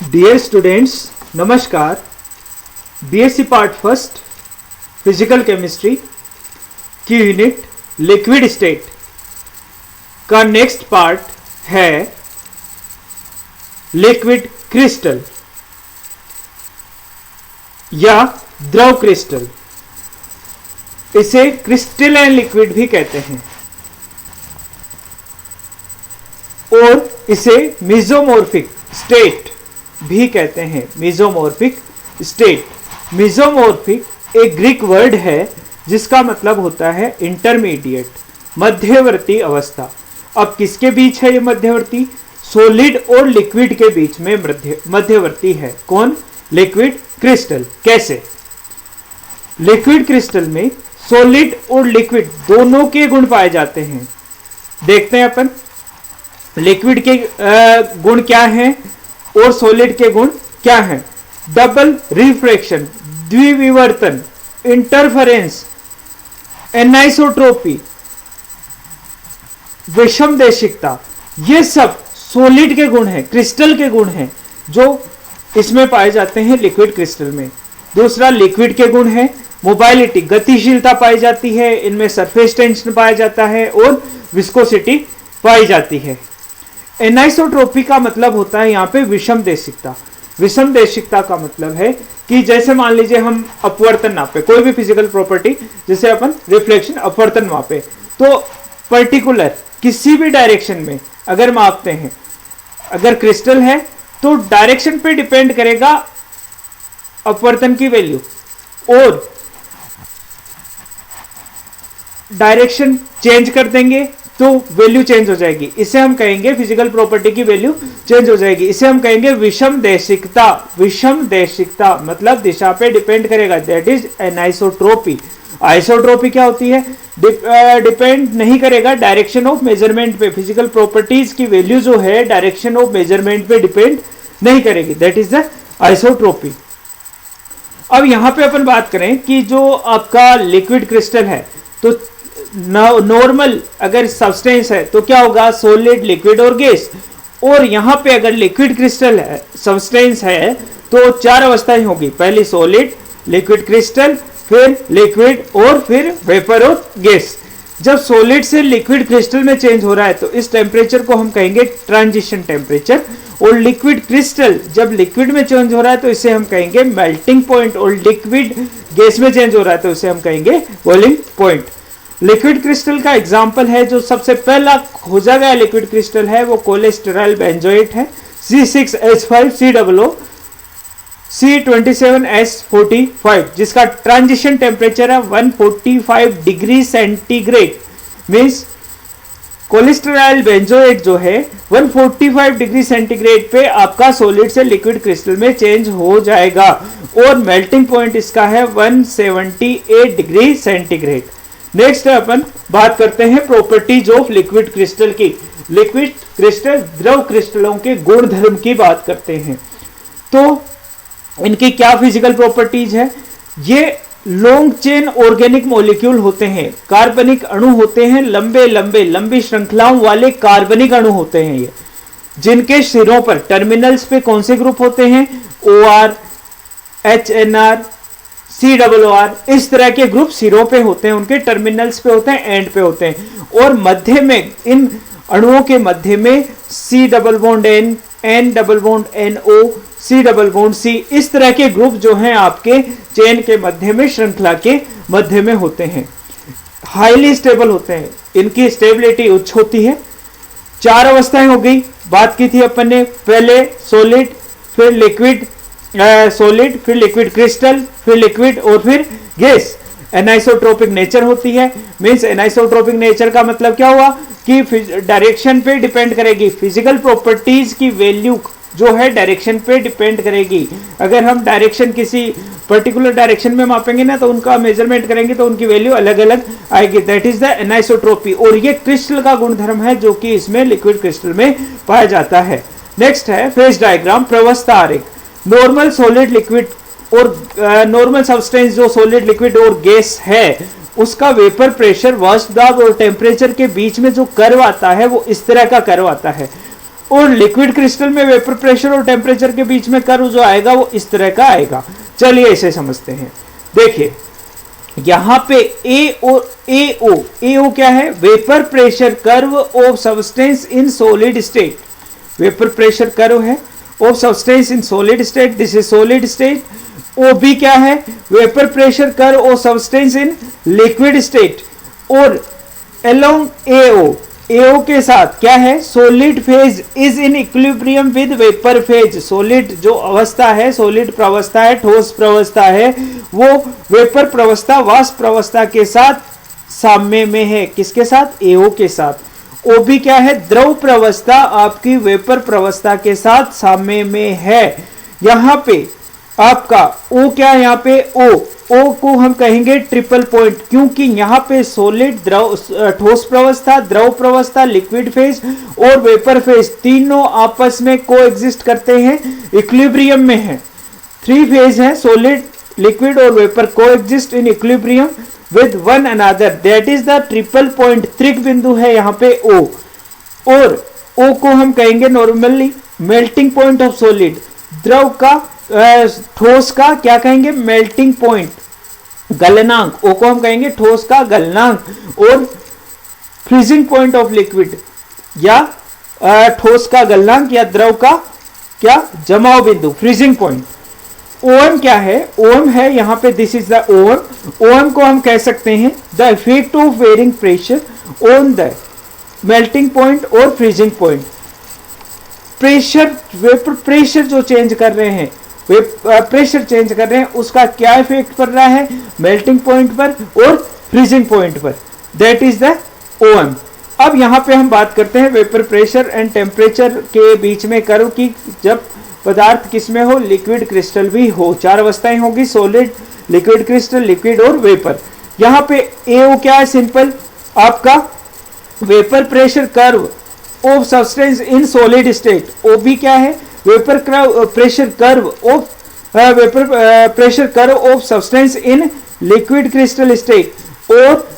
Dear students, नमस्कार। BSc part first physical chemistry की unit liquid state का next part है लिक्विड क्रिस्टल या द्रव क्रिस्टल। इसे क्रिस्टलाइन लिक्विड भी कहते हैं और इसे मेसोमॉर्फिक स्टेट भी कहते हैं। मेसोमॉर्फिक स्टेट, मेसोमॉर्फिक एक ग्रीक वर्ड है जिसका मतलब होता है इंटरमीडिएट, मध्यवर्ती अवस्था। अब किसके बीच है ये मध्यवर्ती? सॉलिड और लिक्विड के बीच में मध्यवर्ती है। कौन? Liquid crystal. कैसे? लिक्विड क्रिस्टल में सॉलिड और लिक्विड दोनों के गुण पाए जाते हैं। देखते हैं अपन लिक्विड के गुण क्या हैं और सॉलिड के गुण क्या हैं। डबल रिफ्रैक्शन, द्विविवर्तन, इंटरफेरेंस, एनाइसोट्रोपी, विषमदेशिकता, ये सब सॉलिड के गुण हैं, क्रिस्टल के गुण हैं जो इसमें पाए जाते हैं लिक्विड क्रिस्टल में। दूसरा लिक्विड के गुण है मोबाइलिटी, गतिशीलता पाई जाती है, इनमें सरफेस टेंशन पाया जाता है और विस्कोसिटी पाई जाती है। एनाइसोट्रोपी का मतलब होता है यहाँ पे विषमदेशिकता। विषमदेशिकता का मतलब है कि जैसे मान लीजिए हम अपवर्तन नापे, कोई भी फिजिकल प्रॉपर्टी, जैसे अपन रिफ्लेक्शन अपवर्तन मापे, तो पर्टिकुलर किसी भी डायरेक्शन में अगर मापते हैं, अगर क्रिस्टल है तो डायरेक्शन पे डिपेंड करेगा अपवर्तन की वैल्यू, और डायरेक्शन चेंज कर देंगे तो वैल्यू चेंज हो जाएगी। इसे हम कहेंगे फिजिकल प्रॉपर्टी की वैल्यू चेंज हो जाएगी। इसे हम कहेंगे विषमदेशिकता। विषमदेशिकता मतलब दिशा पे डिपेंड करेगा, दैट इज एनाइसोट्रोपी। आइसोट्रोपी क्या होती है? डिपेंड नहीं करेगा डायरेक्शन ऑफ मेजरमेंट पे। फिजिकल प्रॉपर्टीज की वैल्यू जो है डायरेक्शन ऑफ मेजरमेंट पे डिपेंड नहीं करेगी, दैट इज द आइसोट्रोपी। अब यहां पे अपन बात करें कि जो आपका लिक्विड क्रिस्टल है, तो नॉर्मल अगर सब्सटेंस है तो क्या होगा? सॉलिड, लिक्विड और गैस। और यहां पे अगर लिक्विड क्रिस्टल है, सब्सटेंस है, तो चार अवस्थाएं होगी। पहली सॉलिड, लिक्विड क्रिस्टल, फिर लिक्विड और फिर वेपर और गैस। जब सॉलिड से लिक्विड क्रिस्टल में चेंज हो रहा है तो इस टेम्परेचर को हम कहेंगे ट्रांजिशन टेम्परेचर। और लिक्विड क्रिस्टल जब लिक्विड में चेंज हो रहा है तो इसे हम कहेंगे मेल्टिंग पॉइंट। और लिक्विड गैस में चेंज हो रहा है तो इसे हम कहेंगे बॉइलिंग पॉइंट। लिक्विड क्रिस्टल का एग्जाम्पल है, जो सबसे पहला खोजा गया लिक्विड क्रिस्टल है वो कोलेस्टेरॉल बेंजोएट है, C6H5COO C27S45, जिसका ट्रांजिशन टेम्परेचर है 145 degree centigrade. Means cholesterol benzoate जो है 145 डिग्री सेंटीग्रेड पे आपका सॉलिड से लिक्विड क्रिस्टल में चेंज हो जाएगा। और मेल्टिंग पॉइंट इसका है 178 डिग्री सेंटीग्रेड। नेक्स्ट अपन बात करते हैं प्रॉपर्टीज ऑफ लिक्विड क्रिस्टल की। लिक्विड क्रिस्टल द्रव क्रिस्टलों के गुण धर्म की बात करते हैं, तो इनकी क्या फिजिकल प्रॉपर्टीज है? ये लॉन्ग चेन ऑर्गेनिक मॉलिक्यूल होते हैं, कार्बनिक अणु होते हैं, लंबी श्रृंखलाओं वाले कार्बनिक अणु होते हैं ये, जिनके सिरों पर टर्मिनल्स पे कौन से ग्रुप होते हैं? OR, HNR, COOR, इस तरह के ग्रुप सिरों पे होते हैं, उनके टर्मिनल्स पे होते हैं, एंड पे होते हैं। और मध्य में, इन अणुओं के मध्य में C double bond N, N double bond NO, C double bond C, इस तरह के ग्रुप जो हैं आपके चेन के मध्य में, श्रृंखला के मध्य में होते हैं। हाईली स्टेबल होते हैं, इनकी स्टेबिलिटी उच्च होती है। चार अवस्थाएं हो गई, बात की थी अपन ने, पहले सॉलिड, फिर लिक्विड सॉलिड, फिर लिक्विड क्रिस्टल, फिर लिक्विड और फिर गैस। एनाइसोट्रोपिक नेचर होती है। मींस एनाइसोट्रोपिक नेचर का मतलब क्या हुआ कि डायरेक्शन पे डिपेंड करेगी। फिजिकल प्रॉपर्टीज की वैल्यू जो है डायरेक्शन पे डिपेंड करेगी। अगर हम डायरेक्शन किसी पर्टिकुलर डायरेक्शन में मापेंगे ना, तो उनका मेजरमेंट करेंगे तो उनकी वैल्यू अलग अलग आएगी, दैट इज द एनाइसोट्रोपी। और ये क्रिस्टल का गुणधर्म है जो कि इसमें लिक्विड क्रिस्टल में पाया जाता है। नेक्स्ट है फेज डायग्राम, प्रवस्था आरेख। नॉर्मल सॉलिड लिक्विड और नॉर्मल सब्सटेंस जो सॉलिड लिक्विड और गैस है, उसका वेपर प्रेशर, वाष्प दाब और टेम्परेचर के बीच में जो कर्व आता है वो इस तरह का कर्व आता है। और लिक्विड क्रिस्टल में वेपर प्रेशर और टेम्परेचर के बीच में कर्व जो आएगा वो इस तरह का आएगा। चलिए इसे समझते हैं। देखिए यहां पे ए और एओ क्या है? Vapour pressure curve of substance in solid state. Vapour pressure curve है of substance in solid state, this is solid state. O B क्या है? Vapour pressure curve of substance in liquid state. और along AO के साथ क्या है? Solid phase is in equilibrium with vapour phase. Solid जो अवस्था है, सॉलिड प्रवस्था है, ठोस प्रवस्था है, वो वेपर प्रवस्था, वाष्प प्रवस्था के साथ साम्य में है। किसके साथ? एओ के साथ। ओ भी क्या है? द्रव प्रवस्था आपकी वेपर प्रवस्था के साथ साम्य में है। यहां पे आपका ओ क्या है? यहाँ पे ओ को हम कहेंगे ट्रिपल पॉइंट, क्योंकि यहाँ पे सॉलिड, द्रव, ठोस प्रवस्था, द्रव प्रवस्था, लिक्विड फेज और वेपर फेज तीनों आपस में कोएग्जिस्ट करते हैं, इक्विलिब्रियम में है। 3 फेज है, सॉलिड, लिक्विड और vapour coexist in equilibrium with one another, that is the triple point. त्रिक बिंदु है यहाँ पे ओ। और ओ को हम कहेंगे normally melting point of solid. द्रव का, ठोस का क्या कहेंगे? मेल्टिंग पॉइंट, गलनांक। ओ को हम कहेंगे ठोस का गलनांक। और फ्रीजिंग पॉइंट ऑफ लिक्विड, या ठोस का गलनांक या द्रव का क्या? जमाव बिंदु, फ्रीजिंग पॉइंट। ओएम क्या है? ओएम है यहाँ पे, this is the OM. OM को हम कह सकते हैं the effect of varying pressure on the melting point और freezing point. Pressure, vapour pressure जो चेंज कर रहे हैं, प्रेशर चेंज कर रहे हैं, उसका क्या इफेक्ट पड़ रहा है? मेल्टिंग पॉइंट पर और फ्रीजिंग पॉइंट पर, दैट इज द ओएम। अब यहां पे हम बात करते हैं वेपर प्रेशर एंड टेम्परेचर के बीच में कर्व की। जब पदार्थ किसमें हो? लिक्विड क्रिस्टल भी हो। 4 अवस्थाएं होगी, सॉलिड, लिक्विड क्रिस्टल, लिक्विड और वेपर। यहां पे एओ क्या है? सिंपल आपका vapour pressure curve of substance in solid state. O B क्या है? Vapour pressure curve of vapour pressure curve of substance in liquid crystal state. और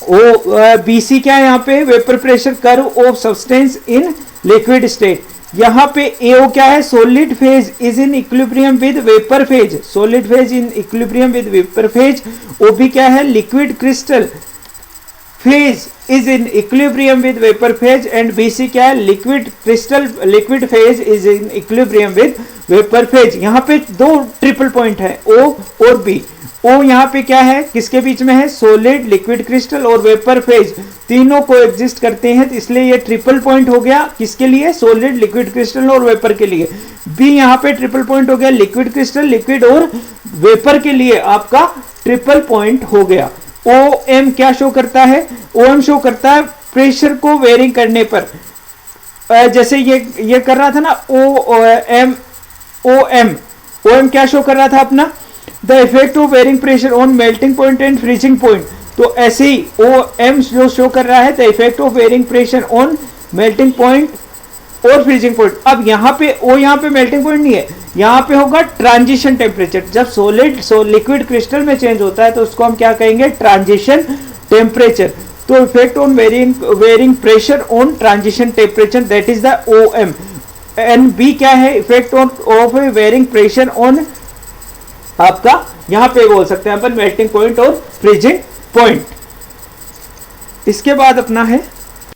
ओ बी सी क्या है? यहाँ पे vapour pressure curve of substance in liquid state. यहाँ पे AO क्या है? Solid phase is in equilibrium with vapour phase. Solid phase in equilibrium with vapour phase. O B क्या है? Liquid crystal phase is in equilibrium with vapour phase. And BC क्या है? Liquid crystal, liquid phase is in equilibrium with vapour phase. यहाँ पे 2 triple point है, ओ और B. ओ यहाँ पे क्या है? किसके बीच में है? सॉलिड, लिक्विड क्रिस्टल और वेपर फेज तीनों को एग्जिस्ट करते हैं, तो इसलिए ये ट्रिपल पॉइंट हो गया। किसके लिए? सॉलिड, लिक्विड क्रिस्टल और वेपर के लिए। बी यहाँ पे ट्रिपल पॉइंट हो गया, लिक्विड क्रिस्टल, लिक्विड और वेपर के लिए आपका ट्रिपल पॉइंट हो गया। ओ एम क्या शो करता है? ओ एम शो करता है प्रेशर को वेरिंग करने पर। जैसे ये कर रहा था ना ओ एम, ओ एम क्या शो कर रहा था अपना? The effect of varying pressure on melting point and freezing point. तो ऐसे ही ओ एम जो शो कर रहा है the effect of varying pressure on melting point और फ्रीजिंग पॉइंट। अब यहाँ पे मेल्टिंग पॉइंट नहीं है, यहाँ पे होगा ट्रांजिशन टेम्परेचर। जब सॉलिड लिक्विड क्रिस्टल में चेंज होता है तो उसको हम क्या कहेंगे? Transition temperature. तो effect on varying pressure on transition temperature, that is the O M. And B क्या है? Effect of varying pressure on आपका, यहां पे बोल सकते हैं अपन मेल्टिंग पॉइंट और फ्रीजिंग पॉइंट। इसके बाद अपना है